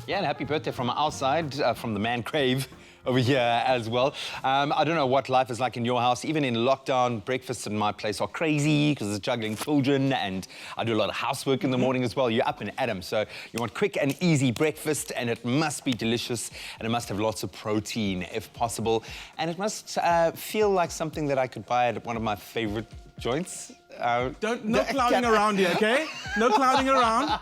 Yeah, and happy birthday from our side, from the man Crave over here as well. I don't know what life is like in your house. Even in lockdown, breakfasts in my place are crazy because it's juggling children, and I do a lot of housework in the morning as well. You're up and at 'em, so you want quick and easy breakfast, and it must be delicious, and it must have lots of protein if possible, and it must feel like something that I could buy at one of my favorite joints. No clouding around here, okay? No clouding around.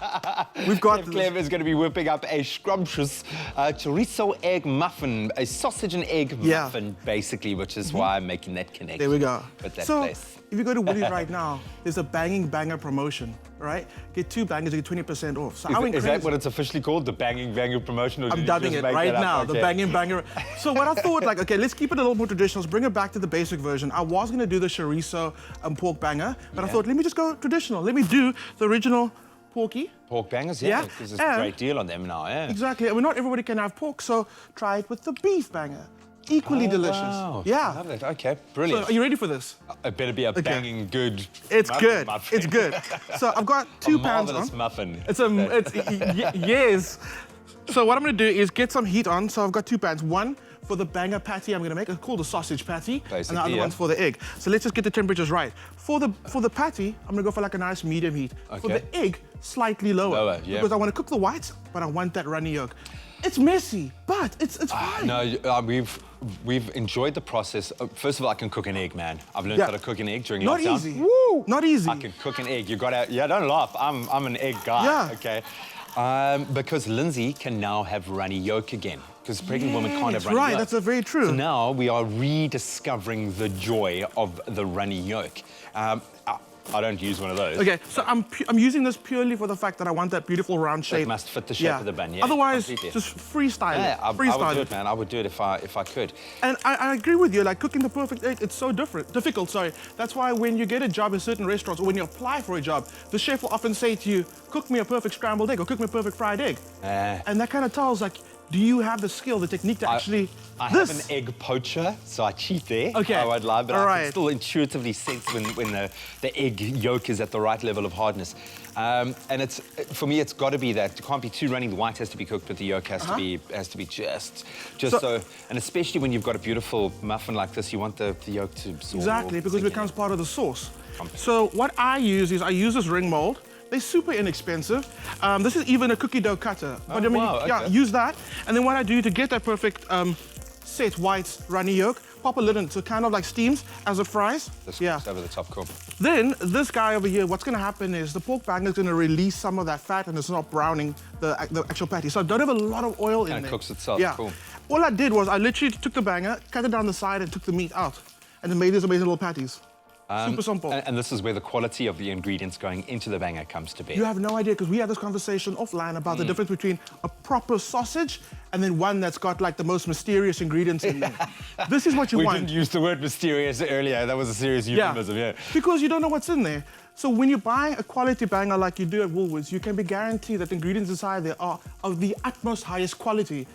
We've got Clem is going to be whipping up a scrumptious chorizo egg muffin, a sausage and egg muffin, basically, which is why I'm making that connection. There we go. With that so, place. if you go to Woolies right now, there's a banging banger promotion, right? Get 2 bangers, you get 20% off. So is that what it's officially called, the banging banger promotion? Or I'm dubbing it right now, the banging banger. So what I thought, like, okay, let's keep it a little more traditional. Let's bring it back to the basic version. I was going to do the chorizo and pork banger, but I thought, let me just go traditional. Let me do the original porky. Pork bangers, because there's a great deal on them now, Exactly. I mean, not everybody can have pork, so try it with the beef banger. Equally delicious. Wow. Yeah. I love it. Okay, brilliant. So are you ready for this? It better be a banging good It's good. muffin. It's good. So I've got 2 pounds on. Muffin. Yes. So what I'm going to do is get some heat on. So I've got 2 pans. One for the banger patty I'm going to make. It's called the sausage patty. Basically, and the other one's for the egg. So let's just get the temperatures right. For the patty, I'm going to go for like a nice medium heat. Okay. For the egg, slightly lower. Because I want to cook the whites, but I want that runny yolk. It's messy, but it's fine. No, we've enjoyed the process. First of all, I can cook an egg, man. I've learned how to cook an egg during lockdown. Not easy. Woo! Not easy. I can cook an egg. You gotta, don't laugh. I'm an egg guy. Okay. Because Lindsay can now have runny yolk again. Because pregnant women can't have runny yolk. That's very true. So now we are rediscovering the joy of the runny yolk. I don't use one of those. Okay, so I'm using this purely for the fact that I want that beautiful round shape. It must fit the shape of the bun, Otherwise, completely. just freestyle it. Yeah, I would do it, man. I would do it if I could. And I agree with you, like cooking the perfect egg, it's so difficult, sorry. That's why when you get a job in certain restaurants, or when you apply for a job, the chef will often say to you, cook me a perfect scrambled egg, or cook me a perfect fried egg. And that kind of tells, like, do you have the skill, the technique to actually... I have an egg poacher, so I cheat there. Okay. I won't lie, but I can still intuitively sense when the egg yolk is at the right level of hardness. And for me, it's got to be that. It can't be too runny. The white has to be cooked, but the yolk has to be just so. And especially when you've got a beautiful muffin like this, you want the yolk to absorb. Exactly, because it becomes part of the sauce. So what I use is this ring mold. They're super inexpensive. This is even a cookie dough cutter. But I mean, use that. And then what I do to get that perfect set white runny yolk, pop a lid in, so it kind of like steams as it fries. This over the top, cool. Then this guy over here, what's going to happen is the pork banger is going to release some of that fat, and it's not browning the actual patty. So I don't have a lot of oil in there. And it cooks itself, cool. All I did was I literally took the banger, cut it down the side, and took the meat out, and then made these amazing little patties. Super simple. And this is where the quality of the ingredients going into the banger comes to bear. You have no idea, because we had this conversation offline about the difference between a proper sausage and then one that's got like the most mysterious ingredients in there. This is what you want. We didn't use the word mysterious earlier. That was a serious euphemism, Because you don't know what's in there. So when you buy a quality banger like you do at Woolworths, you can be guaranteed that the ingredients inside there are of the utmost highest quality.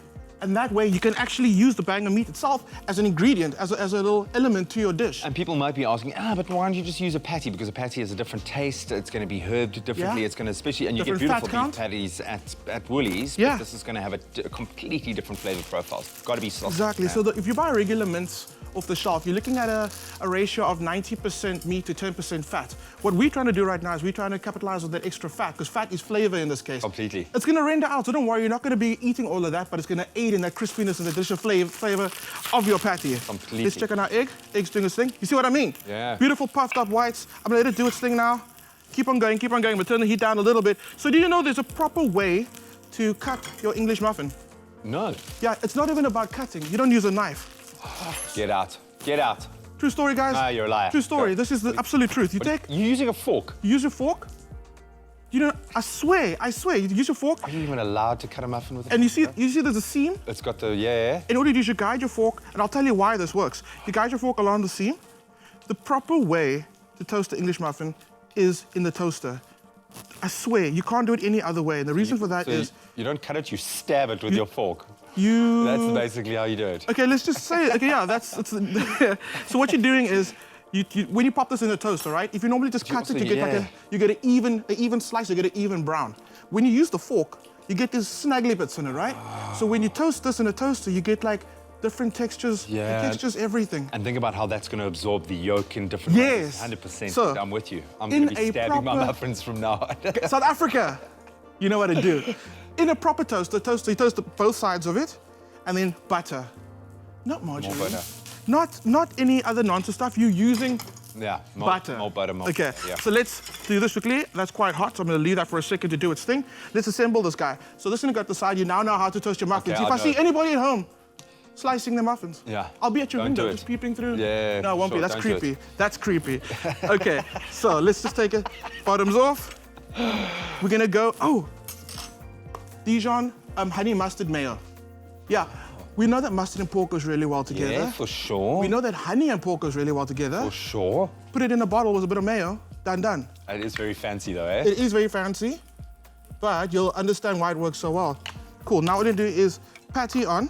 And that way, you can actually use the banger meat itself as an ingredient, as a little element to your dish. And people might be asking, but why don't you just use a patty? Because a patty has a different taste. It's going to be herbed differently. It's going to, especially, and you get beautiful beef patties at Woolies. But this is going to have a completely different flavor profile. It's got to be sausage. Exactly. So if you buy regular mince off the shelf, you're looking at a ratio of 90% meat to 10% fat. What we're trying to do right now is we're trying to capitalize on that extra fat, because fat is flavor in this case. Completely. It's going to render out, so don't worry, you're not going to be eating all of that, but it's going to aid in that crispiness and the delicious flavor of your patty. Completely. Let's check on our egg. Egg's doing its thing. You see what I mean? Yeah. Beautiful puffed up whites. I'm going to let it do its thing now. Keep on going, keep on going. We'll turn the heat down a little bit. So do you know there's a proper way to cut your English muffin? No. Yeah, it's not even about cutting. You don't use a knife. Get out. Get out. True story, guys. Ah, you're a liar. True story. This is the absolute truth. You're using a fork? You use your fork? You know, I swear, you use your fork. Are you even allowed to cut a muffin with a fork? And you see there's a seam? It's got the, In order to do, you guide your fork, and I'll tell you why this works. You guide your fork along the seam. The proper way to toast the English muffin is in the toaster. I swear, you can't do it any other way. And the reason for that is... You don't cut it, you stab it with your fork. That's basically how you do it. Okay, let's just say it. Okay, so what you're doing is, when you pop this in the toaster, right? If you normally just cut it, you get an even slice, you get an even brown. When you use the fork, you get these snaggly bits in it, right? So when you toast this in a toaster, you get like different textures, everything. And think about how that's going to absorb the yolk in different ways. 100%. So, I'm with you. I'm going to be stabbing my muffins from now on. South Africa, you know what to do. In a proper toaster, you toast both sides of it, and then butter. Not margarine. More butter. Not any other nonsense stuff. You're using butter. More butter, more. Okay, so let's do this quickly. That's quite hot, so I'm going to leave that for a second to do its thing. Let's assemble this guy. So this is going to go at the side. You now know how to toast your muffins. Okay, if I see anybody at home slicing their muffins, I'll be at your window just peeping through. Yeah, no, I won't be. That's creepy. That's creepy. Okay, so let's just take it. Bottoms off. We're going to go, Dijon honey mustard mayo. Yeah. We know that mustard and pork goes really well together. Yeah, for sure. We know that honey and pork goes really well together. For sure. Put it in a bottle with a bit of mayo. Done. It is very fancy though, eh? It is very fancy, but you'll understand why it works so well. Cool, now what I'm gonna do is patty on.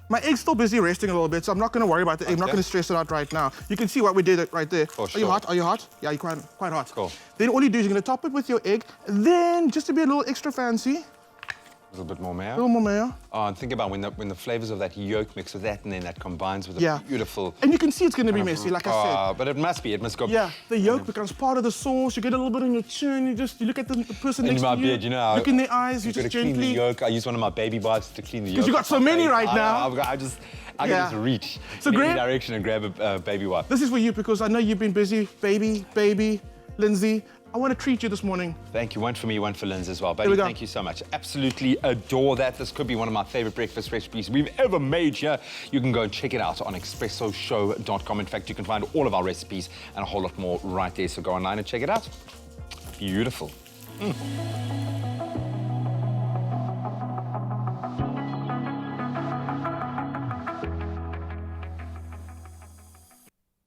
My egg's still busy resting a little bit, so I'm not gonna worry about the egg. I'm not gonna stress it out right now. You can see what we did right there. For sure. Are you hot? Are you hot? Yeah, you're quite hot. Cool. Then all you do is you're gonna top it with your egg, then just to be a little extra fancy, a little bit more mayo. A little more mayo. Oh, and think about when the flavors of that yolk mix with that, and then that combines with a beautiful. And you can see it's going to be messy, like I said. But it must go. Yeah, the yolk becomes part of the sauce. You get a little bit on your chin. You look at the person next to you. In my beard, you know. Look in their eyes. You just gently. Clean the yolk. I use one of my baby wipes to clean the yolk. Because you got so many right now. I can just reach in any direction and grab a baby wipe. This is for you because I know you've been busy, baby, Lindsay. I want to treat you this morning. Thank you. One for me, one for Linz as well. Baby, thank you so much. Absolutely adore that. This could be one of my favorite breakfast recipes we've ever made here. You can go and check it out on expressoshow.com. In fact, you can find all of our recipes and a whole lot more right there. So go online and check it out. Beautiful.